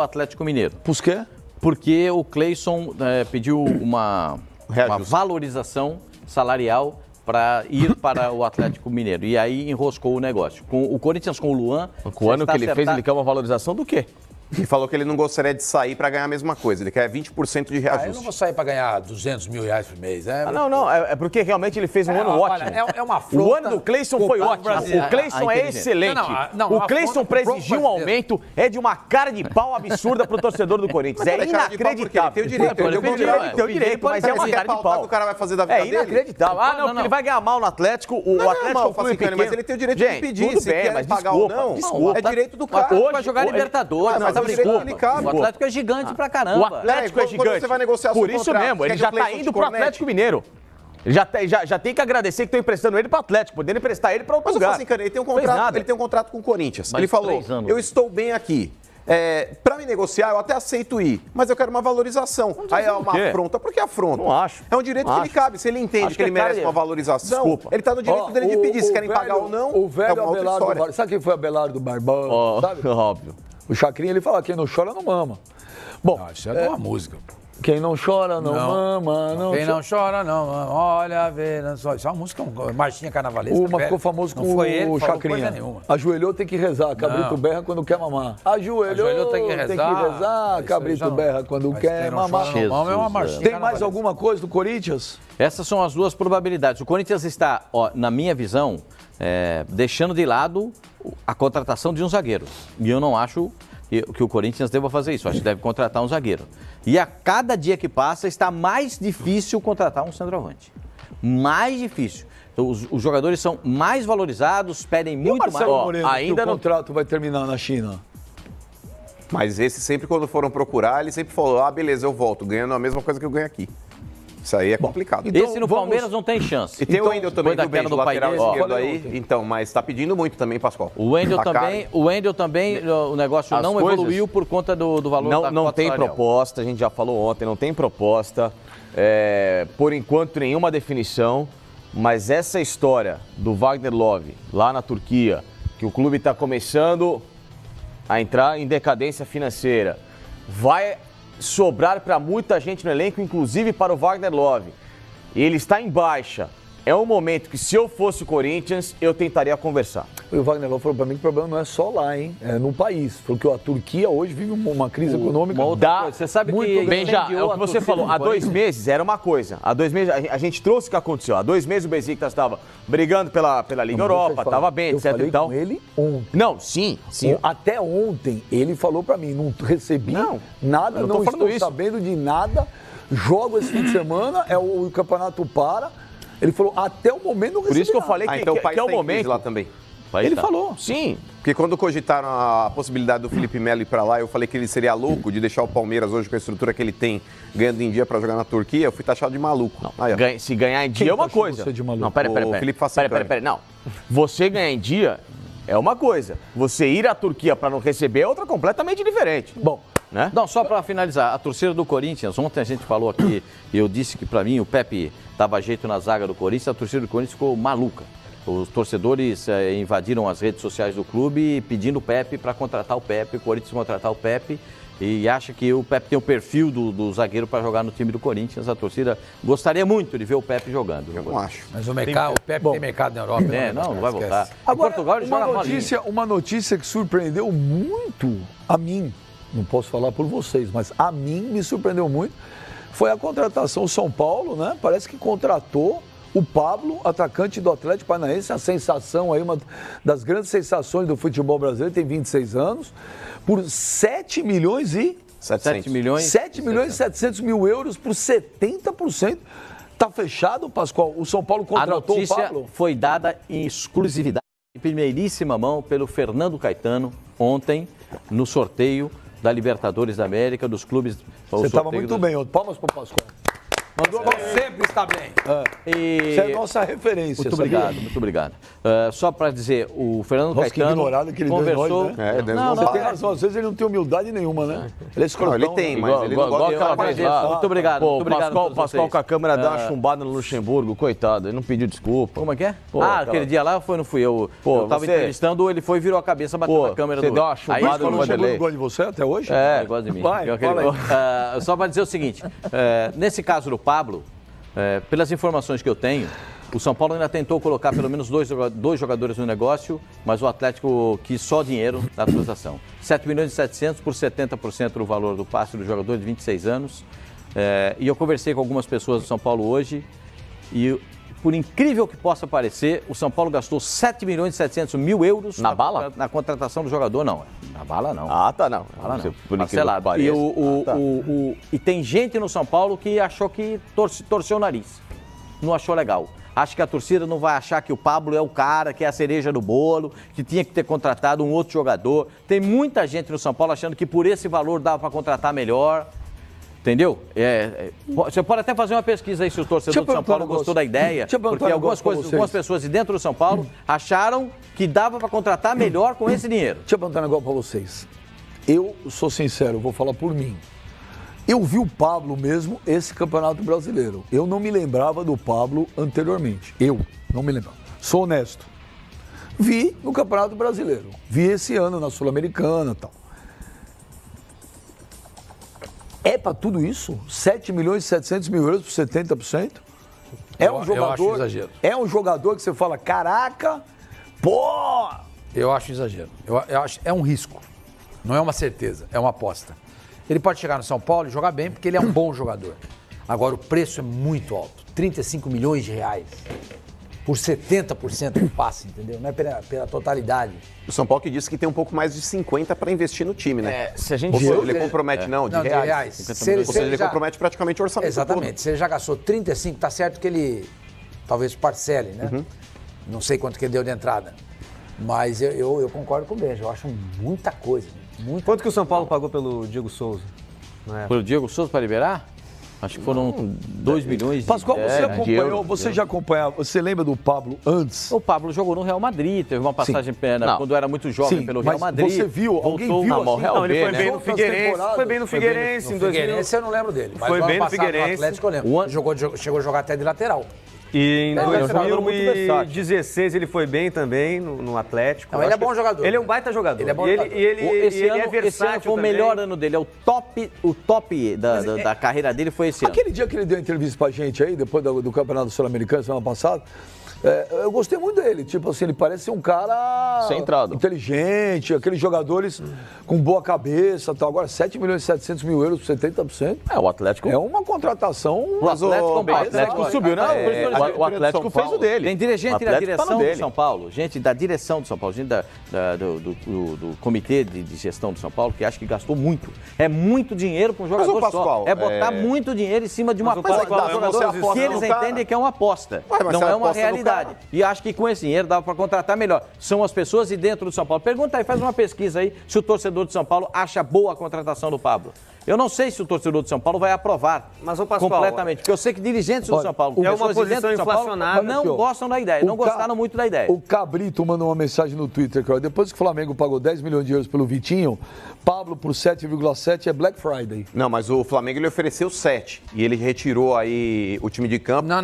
o Atlético Mineiro. Por quê? Porque o Cleison pediu uma valorização salarial para ir para o Atlético Mineiro. E aí enroscou o negócio. O Corinthians com o Luan... Com o ano que ele fez, ele quer uma valorização do quê? Ele falou que ele não gostaria de sair para ganhar a mesma coisa. Ele quer 20% de reajuste. Eu não vou sair para ganhar 200 mil reais por mês. Não. É porque realmente ele fez um ano ótimo. É uma afronta. O ano do Cleison foi ótimo. O Cleison é excelente. O Cleison para exigir um aumento é de uma cara de pau absurda pro torcedor do Corinthians. É inacreditável. Tem o direito. Tem o direito, mas é uma cara de pau. O cara vai fazer da vida dele? É inacreditável. Ah, não, porque ele vai ganhar mal no Atlético. O Atlético é um clube pequeno. Mas ele tem o direito de pedir. Tudo bem, mas desculpa. É direito do cara. Hoje vai jogar Libertadores. Mas é o direito que ele cabe. O Atlético é gigante pra caramba. O Atlético é gigante. Você vai negociar por isso mesmo, ele já tá indo pro Atlético Mineiro. Ele já tem que agradecer que estão emprestando ele pro Atlético, podendo emprestar ele para outro lugar. Mas assim, cara, ele tem um contrato com o Corinthians. Mas ele falou, eu estou bem aqui. Para me negociar, eu até aceito ir, mas eu quero uma valorização. Aí é uma afronta. Por que afronta? Não acho. É um direito que ele cabe. Se ele entende que ele merece uma valorização, ele tá no direito dele de pedir. Se querem pagar ou não, o velho é uma outra Abelardo história. Sabe quem foi Abelardo Barbão? Sabe? Óbvio. O Chacrinha, ele fala, quem não chora não mama. Bom, Isso é uma música. Quem não chora não mama. Quem não chora não mama. Olha, vê, não só. Isso é uma música, uma marchinha carnavalesca. Uma ficou famoso com o Chacrinha. Ajoelhou, tem que rezar. Cabrito berra quando quer mamar. Ajoelhou, tem que rezar. Cabrito berra quando quer mamar. É uma marchinha. Tem mais alguma coisa do Corinthians? Essas são as duas probabilidades. O Corinthians está, na minha visão, deixando de lado a contratação de um zagueiro. E eu não acho que o Corinthians deva fazer isso. Acho que deve contratar um zagueiro. E a cada dia que passa está mais difícil contratar um centroavante. Mais difícil. Então, os jogadores são mais valorizados, pedem muito mais. Moreno, ainda o contrato vai terminar na China. Mas esse sempre, quando foram procurar, ele sempre falou, beleza, eu volto, ganhando a mesma coisa que eu ganho aqui. Isso aí é complicado. Então, esse no Palmeiras não tem chance. E tem o Wendel também do bem, do lateral esquerdo aí. Então, mas está pedindo muito também, Pascoal. O Wendel também, o negócio não evoluiu por conta do valor da cota Não tem salarial. proposta, a gente já falou ontem, não tem proposta. Por enquanto, nenhuma definição. Mas essa história do Wagner Love, lá na Turquia, que o clube está começando a entrar em decadência financeira, vai sobrar para muita gente no elenco, inclusive para o Wagner Love. Ele está em baixa. É um momento que, se eu fosse o Corinthians, eu tentaria conversar. E o Wagner Love falou para mim que o problema não é só lá, hein? É no país. Falou que a Turquia hoje vive uma crise econômica. Você sabe que... Bem, já, é o que você falou. Há 2 meses era uma coisa. Há 2 meses, a gente trouxe o que aconteceu. Há 2 meses o Besiktas estava brigando pela Liga Europa, estava bem, etc e tal. Com ele ontem. Não, sim. Até ontem, ele falou para mim, não recebi nada, não estou sabendo de nada. Jogo esse fim de semana, o campeonato para... Ele falou, até o momento não recebi. Por isso que eu falei então o país é o tem momento. crise lá também. Ele falou. Sim. Porque quando cogitaram a possibilidade do Felipe Melo ir para lá, eu falei que ele seria louco de deixar o Palmeiras hoje com a estrutura que ele tem, ganhando em dia para jogar na Turquia, eu fui taxado de maluco. Não, se ganhar em dia é uma coisa. Você de maluco? Não, pera. Felipe Não. Você ganhar em dia é uma coisa. Você ir à Turquia para não receber é outra completamente diferente. Bom, né? Não, só para finalizar, a torcida do Corinthians, ontem a gente falou aqui, eu disse que para mim o Pepe dava jeito na zaga do Corinthians, a torcida do Corinthians ficou maluca. Os torcedores invadiram as redes sociais do clube pedindo o Pepe para contratar o Pepe, o Corinthians contratar o Pepe, e acha que o Pepe tem o perfil do zagueiro para jogar no time do Corinthians. A torcida gostaria muito de ver o Pepe jogando. Eu não acho. Mas o Pepe tem mercado na Europa. Não vai voltar. Agora, Portugal, ele joga uma notícia que surpreendeu muito a mim, não posso falar por vocês, mas a mim me surpreendeu muito, foi a contratação São Paulo, né? Parece que contratou o Pablo, atacante do Atlético Paranaense, a sensação aí, uma das grandes sensações do futebol brasileiro, tem 26 anos, por 7 milhões e... 7 milhões? 7 milhões e 700 mil euros por 70%. Tá fechado, Pascoal? O São Paulo contratou o Pablo? A notícia foi dada em exclusividade, em primeiríssima mão, pelo Fernando Caetano, ontem, no sorteio da Libertadores da América, dos clubes... Você estava muito bem, palmas para o Pascoal. Sempre está bem. Isso é a nossa referência. Muito sabia? obrigado, muito obrigado. Só para dizer, o Fernando Nossa, que Caetano ignorado que ele deu em conversou... nós, né? Você Tem razão, às vezes ele não tem humildade nenhuma, né? Ele é escrotão. Ele tem, né? mas ele não gosta de aquela falar vez disso. lá. Muito obrigado, Pô, muito obrigado a o todos Pascoal vocês. com a câmera dá uma chumbada no Luxemburgo, coitado, ele não pediu desculpa. Como é que é? Pô, aquele dia lá não fui eu. Pô, eu tava você- entrevistando, ele foi, virou a cabeça, bateu Pô, na câmera você do... deu uma Aí chumbada ele no falou, O Luxemburgo Vanderlei. gosta de você até hoje? ele gosta de mim. Vai, fala aí. Só para dizer o seguinte, nesse caso do Pablo, pelas informações que eu tenho, o São Paulo ainda tentou colocar pelo menos dois jogadores no negócio, mas o Atlético quis só dinheiro na transação. 7 milhões e 700 por 70% do valor do passe do jogador de 26 anos. E eu conversei com algumas pessoas do São Paulo hoje e, por incrível que possa parecer, o São Paulo gastou 7 milhões e 700 mil euros Na bala? Na contratação do jogador, não. Na bala, não. Ah, tá, não. Bala, não. Por incrível que Parcelado. pareça. E tem gente no São Paulo que achou que torceu o nariz. Não achou legal. Acho que a torcida não vai achar que o Pablo é o cara, que é a cereja do bolo, que tinha que ter contratado um outro jogador. Tem muita gente no São Paulo achando que por esse valor dava para contratar melhor. Entendeu? Você pode até fazer uma pesquisa aí se o torcedor do São Paulo gostou da ideia. Porque algumas pessoas de dentro do São Paulo acharam que dava para contratar melhor com esse dinheiro. Deixa eu perguntar um negócio pra vocês. Eu sou sincero, vou falar por mim. Eu vi o Pablo mesmo esse Campeonato Brasileiro. Eu não me lembrava do Pablo anteriormente. Eu não me lembrava. Sou honesto. Vi no Campeonato Brasileiro. Vi esse ano na Sul-Americana e tal. É pra tudo isso? 7 milhões e 700 mil euros por 70%? É um jogador. Eu acho exagero. É um jogador que você fala, caraca, pô! Eu acho exagero. Eu acho, é um risco. Não é uma certeza, é uma aposta. Ele pode chegar no São Paulo e jogar bem porque ele é um bom jogador. Agora, o preço é muito alto. 35 milhões de reais por 70% do passe, entendeu? Não é pela totalidade. O São Paulo que disse que tem um pouco mais de 50 para investir no time, né? Se a gente... Ou seja, ele compromete, não, de reais. Se Ou seja, ele compromete praticamente o orçamento Exatamente. todo. Se ele já gastou 35, tá certo que ele talvez parcele, né? Não sei quanto que ele deu de entrada. Mas eu concordo com o Benja. Eu acho muita coisa. Quanto que o São Paulo pagou pelo Diego Souza? Pelo Diego Souza para liberar? Acho que foram 2 milhões. Pascoal, você já acompanhava, você lembra do Pablo antes? O Pablo jogou no Real Madrid, teve uma passagem quando era muito jovem pelo Real mas Madrid. Você viu? Alguém voltou viu? ao Real Não, ele B, foi né? bem no Figueirense. Foi bem no Figueirense em 2000. Figueirense eu não lembro dele. Mas Foi no bem ano no passado, Figueirense. No Atlético eu lembro. Chegou a jogar até de lateral. E em É um jogador muito versátil. 2016 ele foi bem também no Atlético. Não, ele é bom jogador. Ele é um baita jogador. Ele é bom E jogador. Esse ele ano, é versátil esse ano foi o também. melhor ano dele. O top da carreira dele foi esse ano. Aquele dia que ele deu entrevista pra gente aí, depois do Campeonato Sul-Americano, semana passada, eu gostei muito dele. Tipo assim, ele parece ser um cara Centrado. inteligente, aqueles jogadores com boa cabeça e tal. Agora, 7 milhões e 700 mil euros por 70%. O Atlético... É uma contratação. O Atlético subiu, né? O Atlético fez o dele. Tem gente O da Atlético tá no direção do dele. São Paulo, gente da direção do São Paulo, gente do comitê de gestão do São Paulo, que acha que gastou muito. É muito dinheiro para um jogador o Pascoal, só. É botar muito dinheiro em cima de uma Mas o coisa Pascoal, que você jogador aposta que eles no cara. entendem que é uma aposta. Ué, mas Não você é uma aposta no realidade. cara. E acho que com esse dinheiro dava para contratar melhor. São as pessoas de dentro do São Paulo. Pergunta aí, faz uma pesquisa aí se o torcedor de São Paulo acha boa a contratação do Pablo. Eu não sei se o torcedor de São Paulo vai aprovar Mas, ô, Pascoal, completamente, porque eu sei que dirigentes do São Paulo, é uma pessoas de dentro posição do São Paulo, inflacionável. não Aqui, ó. gostam da ideia, não gostaram muito da ideia. O Cabrito mandou uma mensagem no Twitter, cara. Depois que o Flamengo pagou 10 milhões de euros pelo Vitinho, Pablo por 7,7 é Black Friday. Não, mas o Flamengo ele ofereceu 7 e ele retirou aí o time de campo. Não.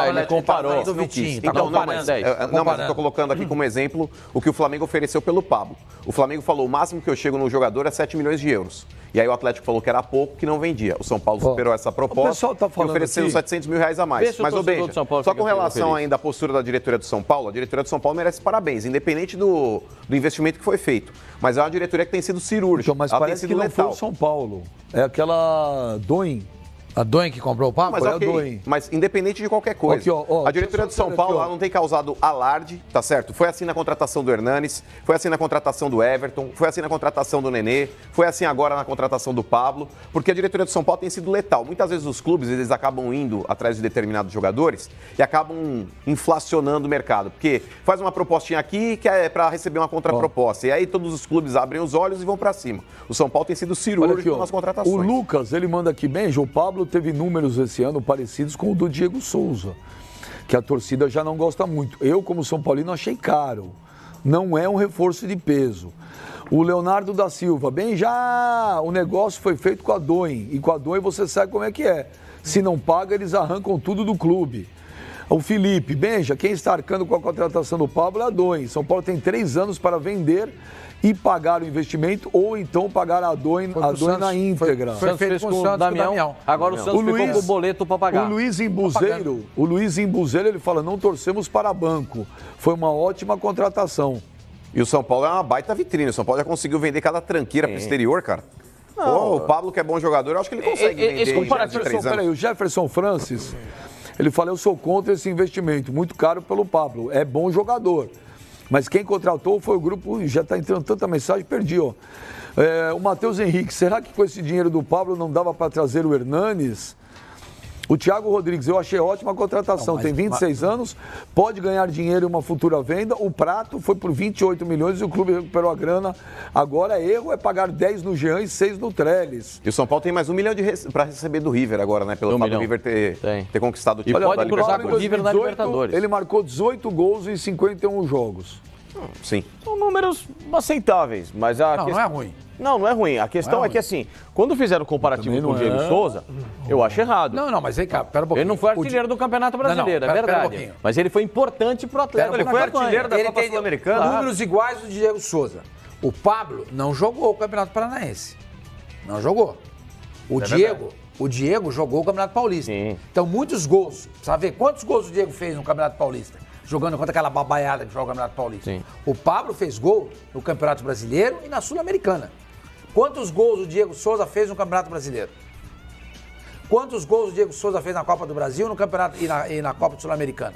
Ele comparou do Vitinho. Tá Então, não, comparando. mas eu estou colocando aqui como exemplo o que o Flamengo ofereceu pelo Pablo. O Flamengo falou, o máximo que eu chego no jogador é 7 milhões de euros. E aí o Atlético falou que era pouco, que não vendia. O São Paulo superou essa proposta pessoal tá e falando ofereceu aqui- 700 mil reais a Vê mais. se o Mas, torcedor Benja, do São Paulo só fica com relação feliz. ainda à postura da diretoria do São Paulo, a diretoria do São Paulo merece parabéns, independente do investimento que foi feito. Mas é uma diretoria que tem sido cirúrgica. Então, mas ela tem parece sido que não foi letal. o São Paulo. É aquela Doen. A Doen que comprou o Pablo? Mas, Foi a ok, Doen. mas independente de qualquer coisa, Aqui, ó, a diretoria do deixa eu São só Paulo aqui, ó. ela não tem causado alarde, tá certo? Foi assim na contratação do Hernanes, foi assim na contratação do Everton, foi assim na contratação do Nenê, foi assim agora na contratação do Pablo, porque a diretoria do São Paulo tem sido letal. Muitas vezes os clubes eles acabam indo atrás de determinados jogadores e acabam inflacionando o mercado, porque faz uma propostinha aqui que é para receber uma contraproposta, e aí todos os clubes abrem os olhos e vão para cima. O São Paulo tem sido Olha cirúrgico aqui, ó. nas contratações. O Lucas, ele manda aqui, Benja, o Pablo teve números esse ano parecidos com o do Diego Souza, que a torcida já não gosta muito. Eu, como São Paulino, achei caro. Não é um reforço de peso. O Leonardo da Silva, bem já, o negócio foi feito com a Doen. E com a Doen você sabe como é que é. Se não paga, eles arrancam tudo do clube. O Felipe, Benja, quem está arcando com a contratação do Pablo é a Doen. São Paulo tem 3 anos para vender e pagar o investimento ou então pagar a Doen na íntegra. Foi feito com o Santos, Damião. Agora o Santos ficou com o boleto para pagar. O Luiz Imbuzeiro, ele fala, não torcemos para banco. Foi uma ótima contratação. E o São Paulo é uma baita vitrine. O São Paulo já conseguiu vender cada tranqueira pro exterior, cara. Pô, o Pablo, que é bom jogador, eu acho que ele consegue vender esse comparativo. Peraí, o Jefferson Francis, ele fala, eu sou contra esse investimento, muito caro pelo Pablo. É bom jogador. Mas quem contratou foi o grupo, já está entrando tanta mensagem, perdi, ó. O Matheus Henrique, será que com esse dinheiro do Pablo não dava para trazer o Hernanes? O Thiago Rodrigues, eu achei ótima a contratação, tem 26 anos, pode ganhar dinheiro em uma futura venda. O Prato foi por 28 milhões e o clube recuperou a grana. Agora erro é pagar 10 no Jean e 6 no Trellis. E o São Paulo tem mais 1 milhão para receber do River agora, né? Pelo fato do River ter conquistado o título da Libertadores. Pode cruzar com o River na Libertadores. Ele marcou 18 gols em 51 jogos. Sim. São números aceitáveis, mas não é ruim. Não é ruim. A questão é que, assim, quando fizeram o comparativo com o Diego Souza, eu acho errado. Não, mas vem cá, pera um pouquinho. Ele não foi artilheiro do Campeonato Brasileiro, é verdade. Mas ele foi importante pro Atlético. Ele foi artilheiro da Copa Sul-Americana. Números iguais do Diego Souza. O Pablo não jogou o Campeonato Paranaense. Não jogou. O Diego jogou o Campeonato Paulista. Sim. Então, muitos gols. Precisa ver quantos gols o Diego fez no Campeonato Paulista. Jogando contra aquela babaiada que joga o Campeonato Paulista. Sim. O Pablo fez gol no Campeonato Brasileiro e na Sul-Americana. Quantos gols o Diego Souza fez no Campeonato Brasileiro? Quantos gols o Diego Souza fez na Copa do Brasil no Campeonato, e na Copa Sul-Americana?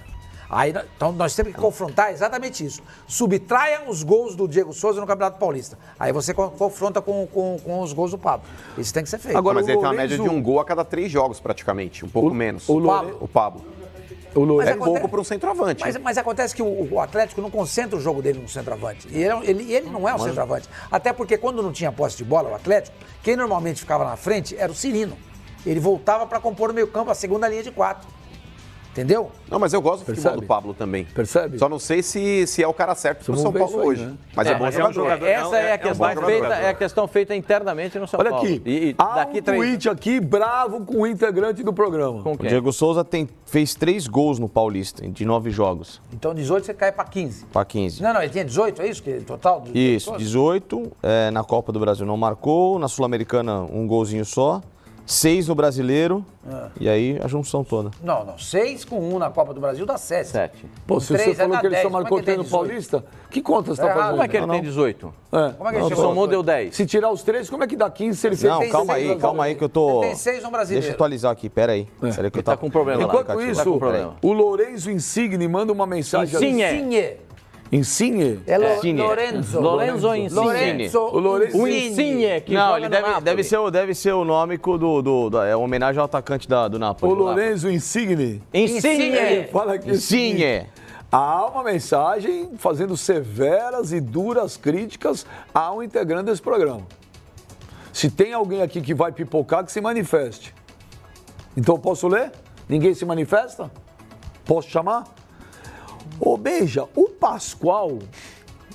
Então nós temos que confrontar exatamente isso. Subtraia os gols do Diego Souza no Campeonato Paulista. Aí você confronta com os gols do Pablo. Isso tem que ser feito. Agora, mas ele tem uma média de 1 gol a cada 3 jogos, praticamente. Um pouco menos. O Pablo. É pouco para um centroavante. Mas acontece que o Atlético não concentra o jogo dele no centroavante. E ele não é um centroavante. Até porque quando não tinha posse de bola, o Atlético, quem normalmente ficava na frente era o Cirino. Ele voltava para compor o meio-campo, a segunda linha de 4. Entendeu? Não, mas eu gosto do futebol do Pablo também. Percebe? Só não sei se é o cara certo pro São Paulo aí, hoje. Né? Mas é bom jogador. Essa é a questão feita internamente no São Olha Paulo. Olha aqui, E há um tweet aqui bravo com o integrante do programa. O Diego Souza fez 3 gols no Paulista, de 9 jogos. Então 18 você cai para 15. Para 15. Não, ele tinha 18, é isso? Que total? Isso, 18. Na Copa do Brasil não marcou, na Sul-Americana um golzinho só. 6 no Brasileiro, e aí a junção toda. Não, 6 com 1 na Copa do Brasil dá 7. Pô, se você falou que ele só marcou 3 no Paulista, que conta você tá fazendo? Como é que ele tem 18? Como é que ele somou, deu 10. Se tirar os 3, como é que dá 15 se ele fez? Não, calma aí que eu tô... Ele tem 6 no Brasileiro. Deixa eu atualizar aqui, pera aí. Ele tá com problema lá. Enquanto isso, o Lourenço Insigne manda uma mensagem... Insigne? É Lorenzo. Lorenzo Insigne. O Insigne que não, ele deve ser o nome é uma homenagem ao atacante do Napoli. O Lorenzo Insigne. Insigne. Fala aqui. Insigne. Há uma mensagem fazendo severas e duras críticas ao integrante desse programa. Se tem alguém aqui que vai pipocar, que se manifeste. Então, posso ler? Ninguém se manifesta? Posso chamar? Ô, Beija, o Pascoal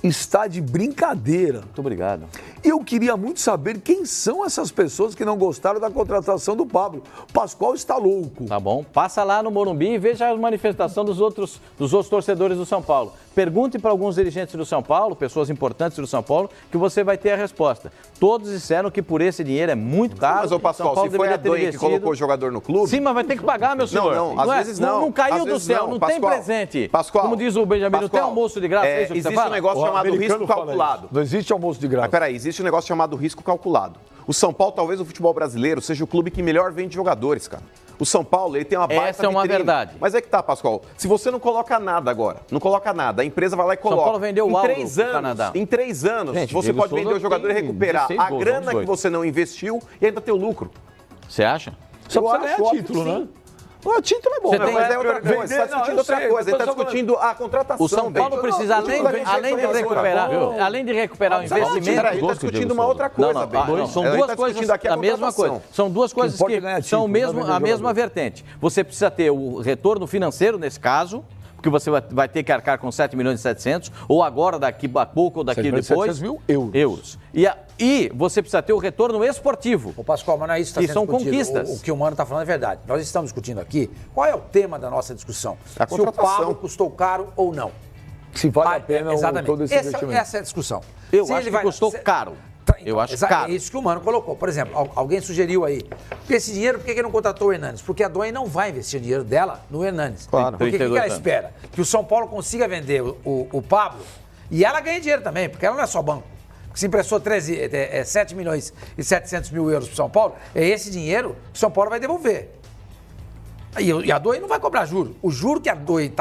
está de brincadeira. Muito obrigado. Eu queria muito saber quem são essas pessoas que não gostaram da contratação do Pablo. O Pascoal está louco. Tá bom. Passa lá no Morumbi e veja a manifestação dos outros torcedores do São Paulo. Pergunte para alguns dirigentes do São Paulo, pessoas importantes do São Paulo, que você vai ter a resposta. Todos disseram que por esse dinheiro é muito caro. Mas, ô Pascoal, se foi a Doen que colocou o jogador no clube... Sim, mas vai ter que pagar, meu senhor. Não, às vezes não. Não caiu do céu, não tem presente. Pascoal, como diz o Benjamin, não tem almoço de graça, é isso que você fala? Existe um negócio chamado risco calculado. Não existe almoço de graça. Mas peraí, existe um negócio chamado risco calculado. O São Paulo, talvez o futebol brasileiro, seja o clube que melhor vende jogadores, cara. O São Paulo, ele tem uma baita Essa é uma vitrine. verdade. Mas é que tá, Pascoal. Se você não coloca nada agora, não coloca nada, a empresa vai lá e coloca. São Paulo vendeu o Aldo pro Canadá. Em 3 anos, gente, você pode vender o jogador e recuperar a gols, grana que você não investiu e ainda ter o lucro. Você acha? Só precisa ganhar título, né? O título é bom. Você Não, tem- mas é outra coisa, Vender- você está discutindo eu outra sei, coisa, ele mas está eu tô discutindo a contratação. O São Paulo dele. precisa, além de recuperar, viu? além de recuperar o Peraí, investimento. ele está discutindo uma outra coisa, Não, Bem. não, são Ele duas tá coisas, discutindo aqui a mesma contratação. coisa. São duas coisas importa é que ganhar são título, não é vender a mesma jogador. vertente. Você precisa ter o retorno financeiro nesse caso, porque você vai ter que arcar com 7 milhões e 700, ou agora, daqui a pouco, ou daqui 7 milhões e depois. 700 mil euros. E você precisa ter o retorno esportivo. Ô, Pascoal, mas não é isso que E está sendo são discutido. conquistas. O que o Mano está falando é verdade. Nós estamos discutindo aqui qual é o tema da nossa discussão. A Se o contratação. Pablo custou caro ou não. Se vale a pena exatamente. todo esse investimento. Essa é a discussão. Eu Se acho ele que custou caro. Eu acho caro. É isso que o Mano colocou. Por exemplo, alguém sugeriu aí. Esse dinheiro, por que ele não contratou o Hernanes? Porque a Doen não vai investir o dinheiro dela no Hernanes. Claro. Porque o que 32 ela anos. espera? Que o São Paulo consiga vender o Pablo e ela ganhe dinheiro também, porque ela não é só banco. Se emprestou 7 milhões e 700 mil euros para o São Paulo, é esse dinheiro que o São Paulo vai devolver. E a Doen não vai cobrar juro. O juro que a Doen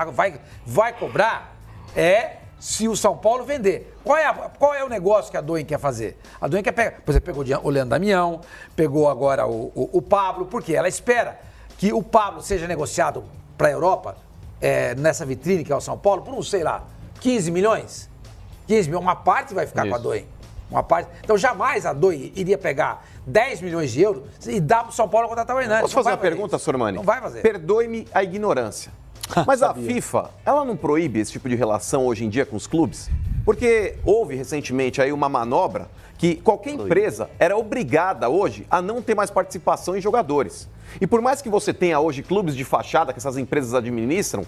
vai cobrar é se o São Paulo vender. Qual é o negócio que a Doen quer fazer? A Doen quer pegar, por exemplo, pegou o Leandro Damião, pegou agora o Pablo, porque ela espera que o Pablo seja negociado para a Europa, nessa vitrine que é o São Paulo, por sei lá, 15 milhões. 15 milhões, uma parte vai ficar com a Doen. Uma parte. Então jamais a Doen iria pegar 10 milhões de euros e dar para o São Paulo contratar o Hernanes. Posso fazer uma pergunta, Sormani? Não vai fazer. Perdoe-me a ignorância. Mas a FIFA, ela não proíbe esse tipo de relação hoje em dia com os clubes? Porque houve recentemente aí uma manobra que qualquer empresa era obrigada hoje a não ter mais participação em jogadores. E por mais que você tenha hoje clubes de fachada que essas empresas administram,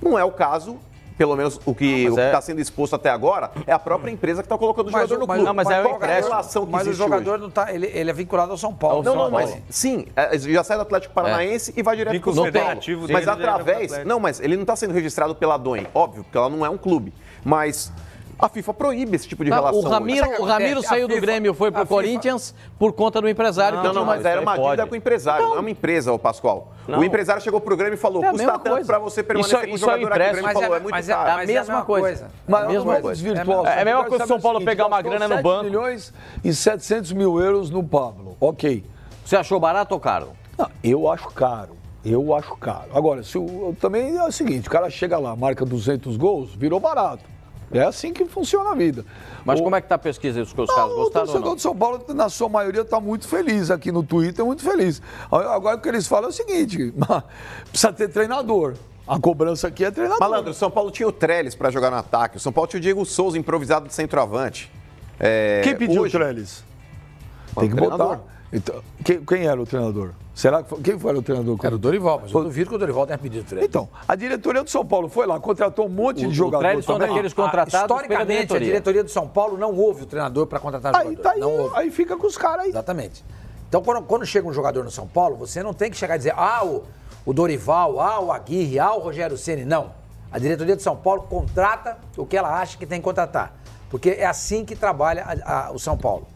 não é o caso. Pelo menos o que está sendo exposto até agora é a própria empresa que está colocando o jogador no clube. Não, mas é o qual é a empréstimo. relação que Mas o existe jogador hoje? não tá, ele é vinculado ao São Paulo. Não, mas sim, já sai do Atlético Paranaense e vai direto para o São Paulo. federativo Mas dele através... direto pro Não, mas ele não está sendo registrado pela Doen, óbvio, porque ela não é um clube. Mas a FIFA proíbe esse tipo de relação. O Ramiro acontece? saiu do A FIFA- Grêmio, foi a pro FIFA- Corinthians por conta do empresário. que Não, tinha mas era uma isso aí dívida pode. com o empresário, não é uma empresa, ô Pascoal. Não. O empresário chegou pro Grêmio e falou, É a custa mesma tanto coisa. para você permanecer com o Isso é jogador aqui. O Grêmio empréstimo. falou, é muito caro. a mesma coisa. Mas A mesma não vai coisa. desvirtuar. É a mesma Você coisa que o São Paulo sabe o pegar uma gastou grana no 7 banco. milhões e 700 mil euros no Pablo. Ok. Você achou barato ou caro? Não, eu acho caro. Eu acho caro. Agora, também é o seguinte, o cara chega lá, marca 200 gols, virou barato. É assim que funciona a vida. Mas como é que tá a pesquisa? Os caras O gostaram ou torcedor não? de São Paulo, na sua maioria, está muito feliz aqui no Twitter, muito feliz. Agora o que eles falam é o seguinte, precisa ter treinador. A cobrança aqui é treinador. Malandro, o São Paulo tinha o Trellis para jogar no ataque. O São Paulo tinha o Diego Souza improvisado de centroavante. Quem pediu hoje- o Trellis? Tem que botar. Então, quem era o treinador? Será que quem foi o treinador? Era o Dorival, mas eu duvido que o Dorival tenha pedido treino. Então, a diretoria do São Paulo foi lá, contratou um monte de jogador Trellis são também. daqueles contratados pela Historicamente, a diretoria do São Paulo não houve o treinador para contratar Aí, jogador. tá aí, não houve. aí fica com os caras aí. Exatamente. Então, quando chega um jogador no São Paulo, você não tem que chegar e dizer, o Dorival, o Aguirre, o Rogério Ceni. Não. A diretoria de São Paulo contrata o que ela acha que tem que contratar. Porque é assim que trabalha o São Paulo.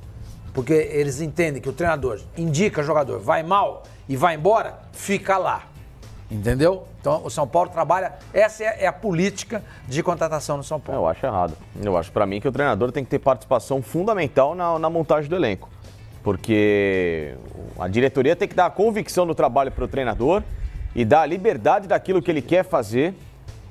Porque eles entendem que o treinador indica o jogador, vai mal e vai embora, fica lá. Entendeu? Então, o São Paulo trabalha... Essa é a política de contratação no São Paulo. Eu acho errado. Eu acho, pra mim, que o treinador tem que ter participação fundamental na montagem do elenco. Porque a diretoria tem que dar a convicção no trabalho pro treinador e dar a liberdade daquilo que ele quer fazer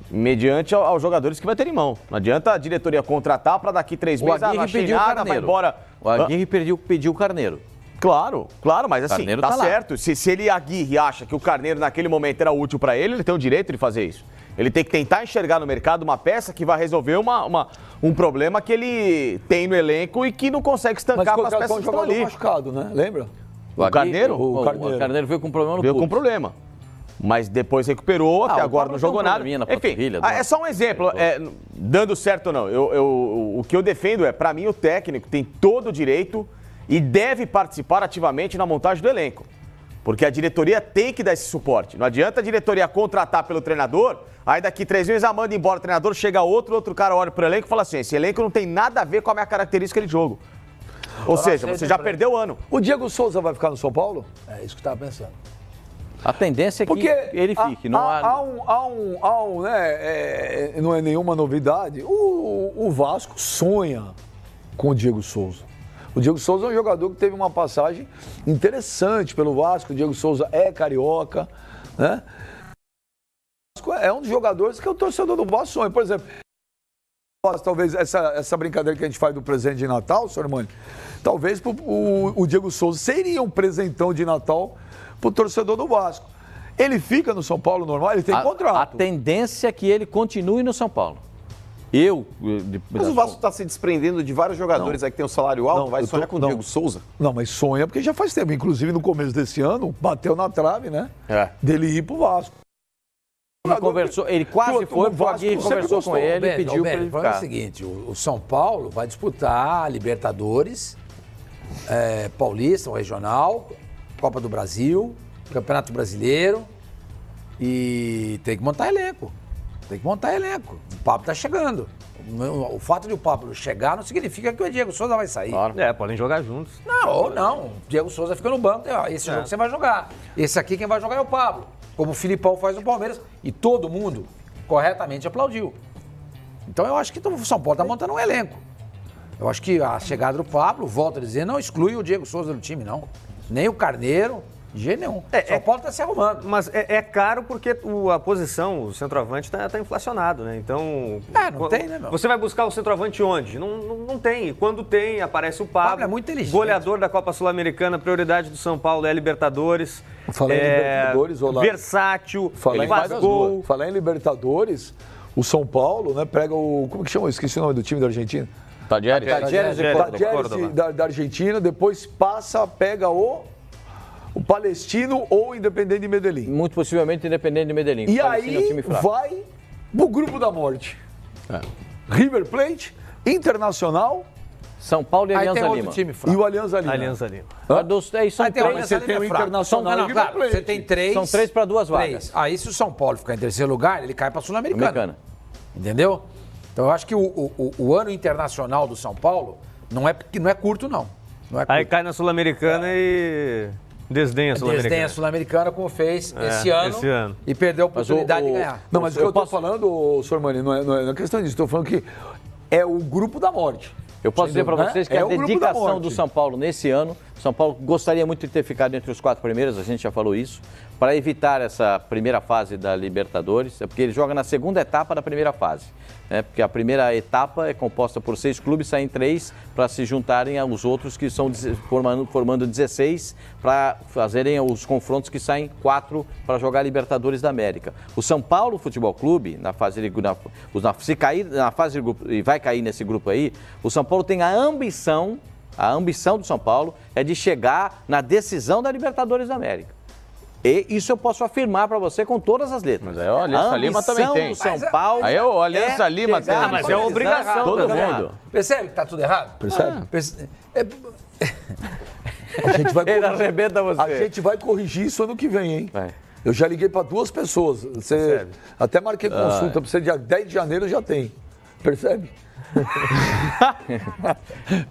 mediante aos jogadores que vai ter em mão. Não adianta a diretoria contratar para daqui 3 meses, não achei pediu o nada, vai Carneiro. embora. O Aguirre pediu o Carneiro. Claro, mas assim, Carneiro tá tá lá. certo. Se ele, Aguirre, acha que o Carneiro naquele momento era útil para ele tem o direito de fazer isso. Ele tem que tentar enxergar no mercado uma peça que vai resolver um problema que ele tem no elenco e que não consegue Mas estancar com as contratou peças um que estão jogador ali. machucado, né? Lembra? O Carneiro? O Carneiro. O Carneiro veio com problema no Veio com pulso. problema. Mas depois recuperou, até o agora Pablo não tem um jogou nada. probleminha na Enfim, panturrilha, é só um exemplo. Dando certo ou não, o que eu defendo é, pra mim, o técnico tem todo o direito e deve participar ativamente na montagem do elenco. Porque a diretoria tem que dar esse suporte. Não adianta a diretoria contratar pelo treinador, aí daqui 3 meses manda embora o treinador, chega outro cara olha pro elenco e fala assim, esse elenco não tem nada a ver com a minha característica de jogo. Ou seja, você já perdeu o ano. O Diego Souza vai ficar no São Paulo? É isso que eu estava pensando. A tendência é que Porque ele fique. Não não é nenhuma novidade. O Vasco sonha com o Diego Souza. O Diego Souza é um jogador que teve uma passagem interessante pelo Vasco. O Diego Souza é carioca, né? É um dos jogadores que o torcedor do Vasco sonha. Por exemplo, talvez essa brincadeira que a gente faz do presente de Natal, senhor Armani, talvez o Diego Souza seria um presentão de Natal pro torcedor do Vasco. Ele fica no São Paulo normal, ele tem contrato. A tendência é que ele continue no São Paulo. Mas o Vasco está se desprendendo de vários jogadores aí que tem um salário alto, vai sonhar com o Diego Souza? Não, mas sonha porque já faz tempo. Inclusive, no começo desse ano, bateu na trave, né? Dele ir pro Vasco. Ele quase foi, o Aguirre conversou com ele e pediu para ele ficar. É o seguinte, o São Paulo vai disputar a Libertadores, Paulista, o Regional, Copa do Brasil, Campeonato Brasileiro e tem que montar elenco. O Pablo tá chegando. O fato de o Pablo chegar não significa que o Diego Souza vai sair. Claro. Podem jogar juntos. Não. O Diego Souza fica no banco. Esse jogo você vai jogar. Esse aqui quem vai jogar é o Pablo. Como o Filipão faz no Palmeiras. E todo mundo corretamente aplaudiu. Então eu acho que o São Paulo tá montando um elenco. Eu acho que a chegada do Pablo, volto a dizer, não exclui o Diego Souza do time, não. Nem o Carneiro. De jeito nenhum. São Paulo está se arrumando. Mas é caro porque a posição, o centroavante está inflacionado, né? Então... não tem, né, meu? Você vai buscar o centroavante onde? Não tem. Quando tem, aparece o Pablo. É muito inteligente. Goleador da Copa Sul-Americana, prioridade do São Paulo é a Libertadores. Falar em Libertadores, Olá. Versátil, ele faz gol. Falar em Libertadores, o São Paulo, né, pega o... Como que chama? Eu esqueci o nome do time da Argentina. Tadieres da Argentina, depois pega o Palestino ou Independente de Medellín. Muito possivelmente Independente de Medellín. E aí vai pro grupo da morte. River Plate, Internacional, São Paulo e Alianza Lima. Time e o Alianza Lima. Você tem o Internacional e o River Plate. Você tem 3. São 3 para 2 vagas. Aí se o São Paulo ficar em terceiro lugar, ele cai para a Sul-Americana. Entendeu? Então eu acho que o ano internacional do São Paulo não é curto, não. Aí cai na Sul-Americana e... Desdenha a Sul-Americana, como fez esse ano e perdeu a oportunidade de ganhar. Não, mas o que eu estou falando, senhor Mani, não é questão disso. Estou falando que é o grupo da morte. Eu posso dizer para vocês que a dedicação do São Paulo nesse ano, São Paulo gostaria muito de ter ficado entre os 4 primeiros, a gente já falou isso, para evitar essa primeira fase da Libertadores, porque ele joga na segunda etapa da primeira fase. Porque a primeira etapa é composta por 6 clubes, saem 3 para se juntarem aos outros que estão formando 16 para fazerem os confrontos que saem 4 para jogar Libertadores da América. O São Paulo Futebol Clube, se cair na fase de grupo, e vai cair nesse grupo aí, o São Paulo tem a ambição do São Paulo é de chegar na decisão da Libertadores da América. E isso eu posso afirmar para você com todas as letras. Mas aí o Alianza Lima também tem. São Paulo aí o Alianza Lima tem. Mas é obrigação. Todo mundo. Percebe que tá tudo errado? Percebe? A gente vai Ele arrebenta você. A gente vai corrigir isso ano que vem, hein? Eu já liguei para 2 pessoas. Até marquei consulta para você, dia 10 de janeiro já tem. Percebe?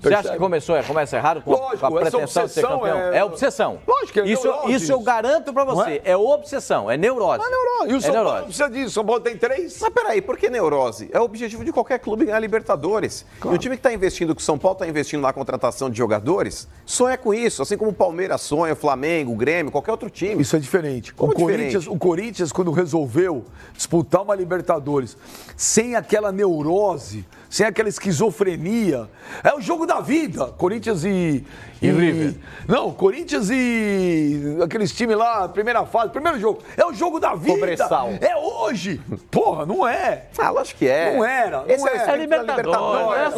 Você acha que começa errado com a pretensão de ser campeão? É obsessão. Lógico que é neurose. Isso eu garanto pra você. É obsessão, é neurose. É neurose. E o São Paulo precisa disso. São Paulo tem 3. Mas peraí, por que neurose? É o objetivo de qualquer clube ganhar Libertadores. Claro. E o time que está investindo, que o São Paulo está investindo na contratação de jogadores, sonha com isso. Assim como o Palmeiras sonha, o Flamengo, o Grêmio, qualquer outro time. Isso é diferente. O Corinthians, quando resolveu disputar uma Libertadores sem aquela neurose, sem aquela esquizofrenia, é o jogo da vida. Corinthians e River. Não, Corinthians e aqueles times lá, primeira fase, primeiro jogo. É o jogo da vida. Cobressal. É hoje. Porra, não é. Lógico que é. Não era. Esse é Libertadores.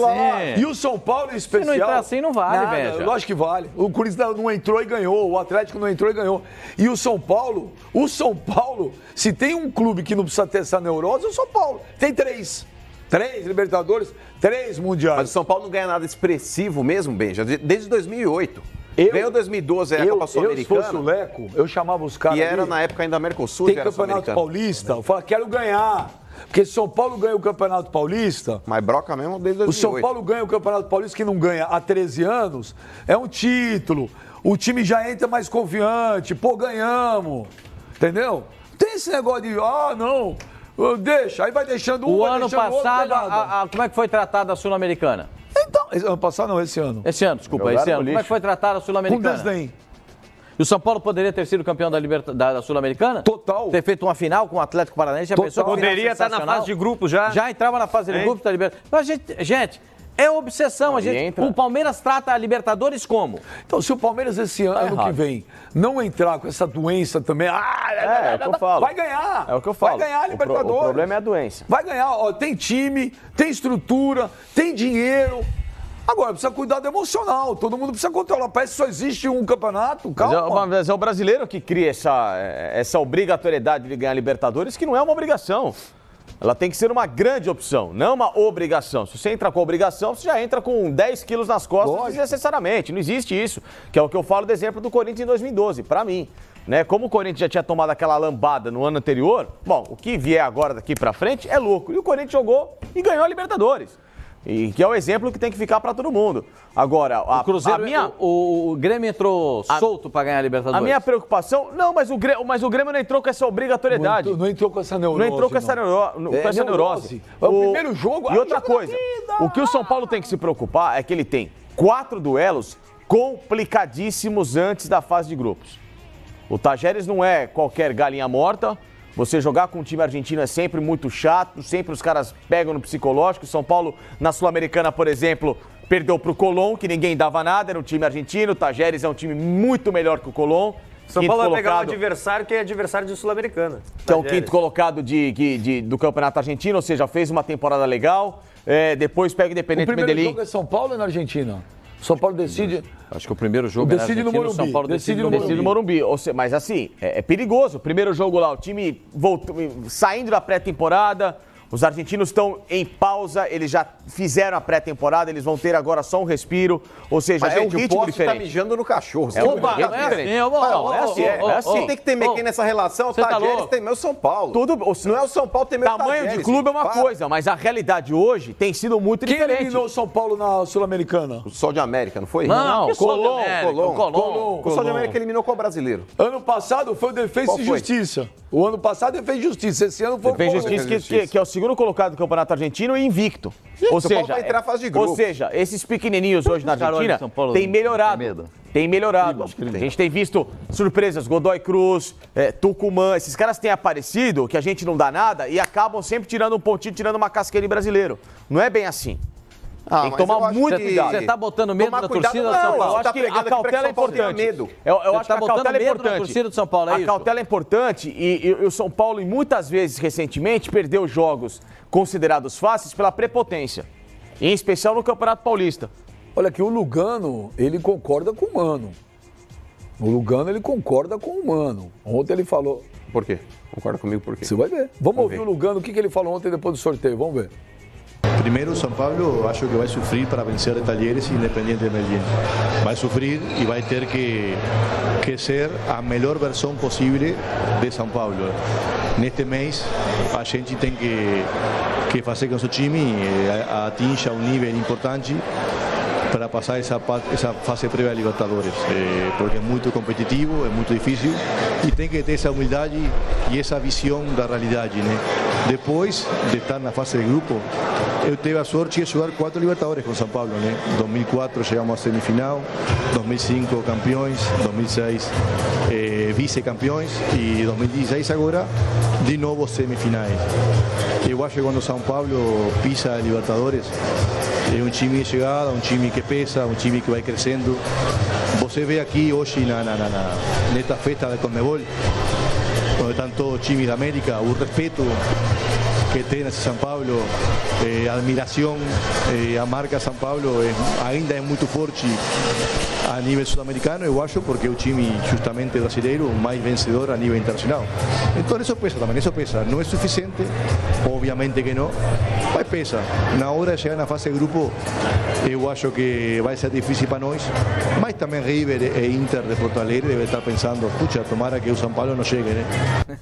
E o São Paulo em especial. Se não entrar assim, não vale, velho. Lógico que vale. O Corinthians não entrou e ganhou. O Atlético não entrou e ganhou. E o São Paulo, se tem um clube que não precisa ter essa neurose, é o São Paulo. Tem 3 Libertadores, 3 Mundiais. Mas o São Paulo não ganha nada expressivo mesmo, Benja, desde 2008. Ganhou 2012 a Copa Sul-Americana. Se fosse o Leco, eu chamava os caras. E era na época ainda Mercosul, tem Campeonato Paulista. Eu falava, quero ganhar. Porque se São Paulo ganha o Campeonato Paulista... Mas broca mesmo desde 2008. O São Paulo ganha o Campeonato Paulista, que não ganha há 13 anos. É um título. O time já entra mais confiante. Pô, ganhamos. Entendeu? Tem esse negócio de, não... Deixa, aí vai deixando o ano passado, como é que foi tratada a Sul-Americana? Então, ano passado não, esse ano. Esse ano, desculpa, esse ano. Como é que foi tratada a Sul-Americana? Com desdém. E o São Paulo poderia ter sido campeão da Sul-Americana? Total. Ter feito uma final com o Atlético Paranaense. Poderia estar na fase de grupo já. Já entrava na fase de grupo da Libertadores. Mas, gente, é obsessão. O Palmeiras trata a Libertadores como? Então, se o Palmeiras esse ano que vem não entrar com essa doença também, é o que eu falo. Vai ganhar. É o que eu falo. Vai ganhar a Libertadores. O problema é a doença. Vai ganhar. Ó, tem time, tem estrutura, tem dinheiro. Agora, precisa cuidar do emocional. Todo mundo precisa controlar. Parece que só existe um campeonato. Calma. Mas é o brasileiro que cria essa obrigatoriedade de ganhar Libertadores, que não é uma obrigação. Ela tem que ser uma grande opção, não uma obrigação. Se você entra com obrigação, você já entra com 10 quilos nas costas desnecessariamente. Não existe isso, que é o que eu falo do exemplo do Corinthians em 2012, para mim. Né? Como o Corinthians já tinha tomado aquela lambada no ano anterior, bom, o que vier agora daqui para frente é lucro. E o Corinthians jogou e ganhou a Libertadores. E que é o exemplo que tem que ficar para todo mundo. Agora, o Cruzeiro, o Grêmio entrou solto para ganhar a Libertadores. A minha preocupação, não, mas o Grêmio não entrou com essa obrigatoriedade. Não entrou com essa neurose. Não entrou com essa neurose. É o primeiro jogo. E outra coisa, o que o São Paulo tem que se preocupar é que ele tem 4 duelos complicadíssimos antes da fase de grupos. O Tajeres não é qualquer galinha morta. Você jogar com um time argentino é sempre muito chato, sempre os caras pegam no psicológico. São Paulo, na Sul-Americana, por exemplo, perdeu pro Colón, que ninguém dava nada, era um time argentino. O Tajeres é um time muito melhor que o Colón. São Paulo vai pegar um adversário que é adversário de Sul-Americana. Que é o quinto colocado do Campeonato Argentino, ou seja, fez uma temporada legal. Depois pega o Independente Medellín. O primeiro jogo é São Paulo ou na Argentina? São Paulo decide... Acho que o primeiro jogo decide no Morumbi. São Paulo decide no Morumbi. Mas assim, é perigoso. O primeiro jogo lá, o time saindo da pré-temporada, os argentinos estão em pausa, eles já fizeram a pré-temporada, eles vão ter agora só um respiro. Ou seja, mas, é um ritmo diferente. Tá mijando no cachorro. É assim. Tem que ter meio nessa relação. O Tajeres tem meu São Paulo. Não é o São Paulo, tem meu Tamanho de clube é uma coisa, mas a realidade hoje tem sido muito diferente. Quem eliminou o São Paulo na Sul-Americana? O Sol de América, não foi? Não, Colón. O Sol de América eliminou qual brasileiro? Ano passado foi o Defensa e Justiça. O ano passado ele fez Justiça, esse ano foi o Defensa e Justiça, que é o segundo colocado do Campeonato Argentino e invicto. Ou seja, vai entrar a fase de grupo. Ou seja, esses pequenininhos hoje na Argentina têm melhorado. Tem melhorado. A gente tem visto surpresas, Godoy Cruz, Tucumã, esses caras têm aparecido que a gente não dá nada e acabam sempre tirando um pontinho, tirando uma casquinha em brasileiro. Não é bem assim. Tem que tomar muito cuidado. Você está botando medo na torcida do São Paulo? Eu acho que a cautela é importante. Eu acho que a cautela é importante. Torcida do São Paulo, a cautela é importante e o São Paulo, muitas vezes, recentemente, perdeu jogos considerados fáceis pela prepotência. Em especial no Campeonato Paulista. Olha que o Lugano, ele concorda com o Mano. O Lugano, ele concorda com o Mano. Ontem ele falou... Por quê? Concorda comigo por quê? Você vai ver. Vamos ouvir o Lugano, o que ele falou ontem depois do sorteio. Vamos ver. Primeiro, São Paulo acho que vai sofrer para vencer a Talleres e Independiente de Medellín. Vai sofrer e vai ter que ser a melhor versão possível de São Paulo. Neste mês, a gente tem que fazer com que o time atinja um nível importante para passar essa fase prévia a Libertadores, porque é muito competitivo, é muito difícil e tem que ter essa humildade e essa visão da realidade, né? Depois de estar na fase de grupo, eu tive a sorte de jogar 4 Libertadores com São Paulo, né? 2004 chegamos à semifinal, 2005 campeões, 2006 vice-campeões e 2016 agora de novo semifinais. Eu acho que quando São Paulo pisa a Libertadores, é um time de chegada, um time que pesa, um time que vai crescendo. Você vê aqui hoje nesta festa da Conmebol, onde estão todos os times da América, o respeito que tem esse São Paulo, a admiração, a marca São Paulo ainda é muito forte a nível sul-americano, eu acho, porque é o time justamente brasileiro mais vencedor a nível internacional. Então isso pesa também, isso pesa. Não é suficiente, obviamente que não, mas pesa. Na hora de chegar na fase de grupo, eu acho que vai ser difícil para nós, mas também River e Inter de Porto Alegre devem estar pensando, puxa, tomara que o São Paulo não chegue, né?